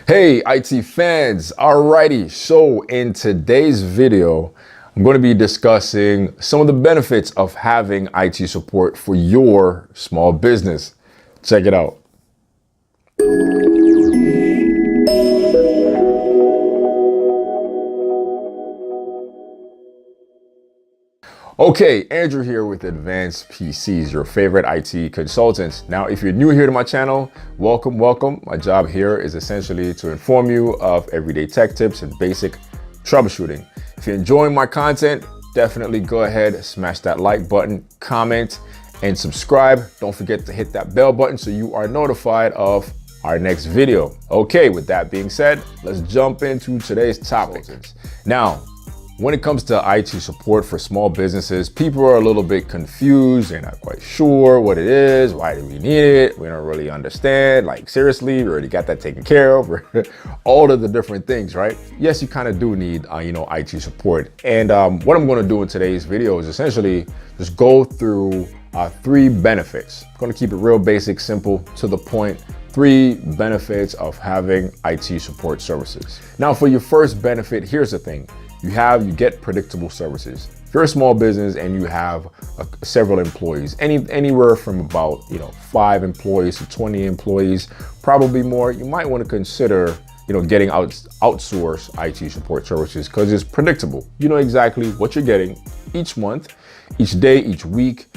Hey IT fans, alrighty, so in today's video, I'm going to be discussing some of the benefits of having IT support for your small business. Check it out. Okay, Andrew here with Advanced-PCs, your favorite IT consultants. Now, if you're new here to my channel, welcome. My job here is essentially to inform you of everyday tech tips and basic troubleshooting. If you're enjoying my content, definitely go ahead, smash that like button, comment, and subscribe. Don't forget to hit that bell button so you are notified of our next video. Okay, with that being said, let's jump into today's topic. Now, when it comes to IT support for small businesses, people are a little bit confused. They're not quite sure what it is. Why do we need it? We don't really understand. Like, seriously, we already got that taken care of. All of the different things, right? Yes, you kind of do need, IT support. And what I'm going to do in today's video is essentially just go through 3 benefits. I'm going to keep it real basic, simple, to the point. 3 benefits of having IT support services. Now, for your first benefit, here's the thing. You get predictable services. If you're a small business and you have several employees, anywhere from about 5 employees to 20 employees, probably more, you might want to consider getting outsourced IT support services because it's predictable. You know exactly what you're getting each month, each day, each week,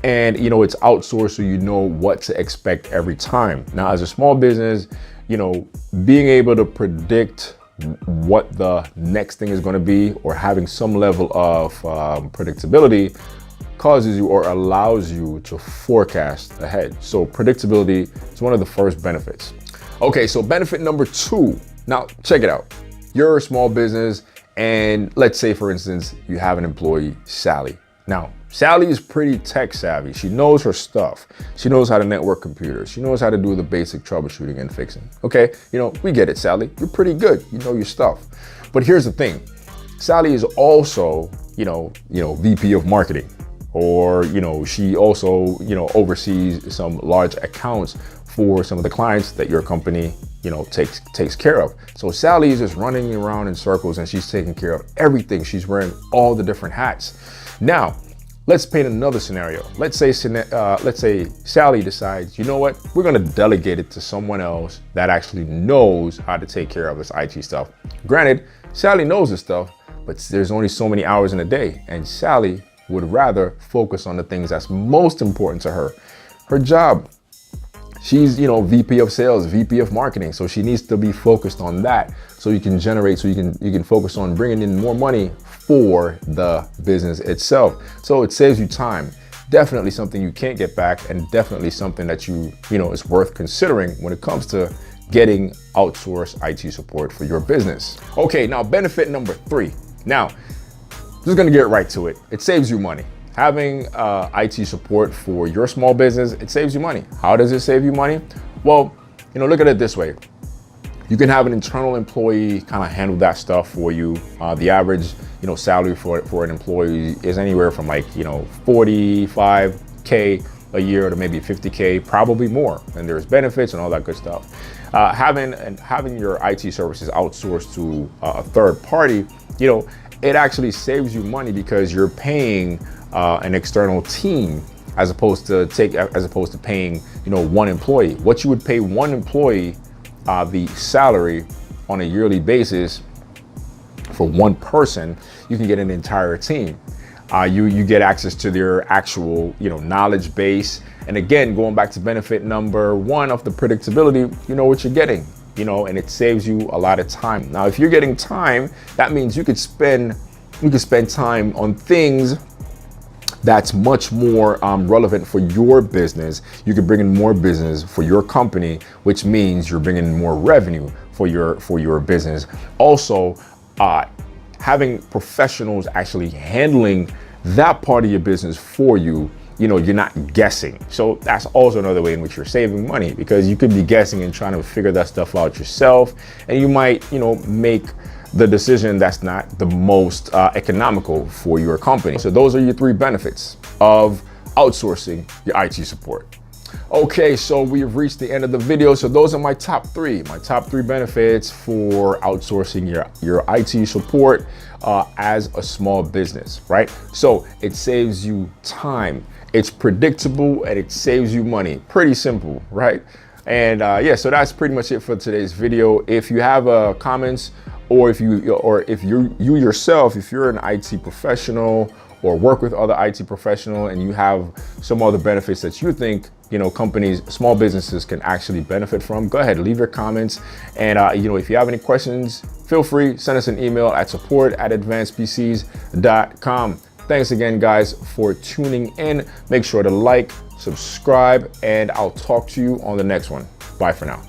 and it's outsourced, so you know what to expect every time. Now, as a small business, being able to predict what the next thing is going to be, or having some level of predictability, causes you or allows you to forecast ahead. So predictability is one of the first benefits. Okay, so benefit number 2. Now, check it out. You're a small business, and let's say, for instance, you have an employee, Sally. Now, Sally is pretty tech savvy. She knows her stuff. She knows how to network computers. She knows how to do the basic troubleshooting and fixing. Okay, we get it, Sally. You're pretty good. You know your stuff. But here's the thing. Sally is also, VP of marketing, or, she also, oversees some large accounts for some of the clients that your company, takes care of. So Sally is just running around in circles and she's taking care of everything. She's wearing all the different hats. Now, let's paint another scenario. Let's say Sally decides, you know what, we're gonna delegate it to someone else that actually knows how to take care of this IT stuff. Granted, Sally knows this stuff, but there's only so many hours in a day, and Sally would rather focus on the things that's most important to her. Her job. She's, VP of sales, VP of marketing. So she needs to be focused on that so you can generate, so you can focus on bringing in more money for the business itself. So it saves you time. Definitely something you can't get back, and definitely something that is worth considering when it comes to getting outsourced IT support for your business. Okay, now benefit number 3. Now, just gonna get right to it. It saves you money. Having IT support for your small business, it saves you money. How does it save you money? Well, look at it this way. You can have an internal employee kind of handle that stuff for you. The average, salary for an employee is anywhere from like, 45K a year to maybe 50K, probably more. And there's benefits and all that good stuff. Having your IT services outsourced to a third party, it actually saves you money because you're paying an external team as opposed to paying one employee. What you would pay one employee the salary on a yearly basis for one person, you can get an entire team. You get access to their actual knowledge base. And again, going back to benefit number 1 of the predictability, you know what you're getting, and it saves you a lot of time. Now, if you're getting time, that means you could spend time on things that's much more relevant for your business. You could bring in more business for your company, which means you're bringing in more revenue for your business. Also, having professionals actually handling that part of your business for you, you're not guessing. So that's also another way in which you're saving money, because you could be guessing and trying to figure that stuff out yourself, and you might, make the decision that's not the most economical for your company. So those are your 3 benefits of outsourcing your IT support. Okay, so we've reached the end of the video. So those are my top three benefits for outsourcing your IT support as a small business, right? So it saves you time, it's predictable, and it saves you money. Pretty simple, right? And yeah, so that's pretty much it for today's video. If you have comments, or if you yourself, if you're an IT professional or work with other IT professional and you have some other benefits that you think, companies, small businesses can actually benefit from, go ahead, leave your comments. And if you have any questions, feel free, send us an email at support@advancedpcs.com. Thanks again, guys, for tuning in. Make sure to like, subscribe, and I'll talk to you on the next one. Bye for now.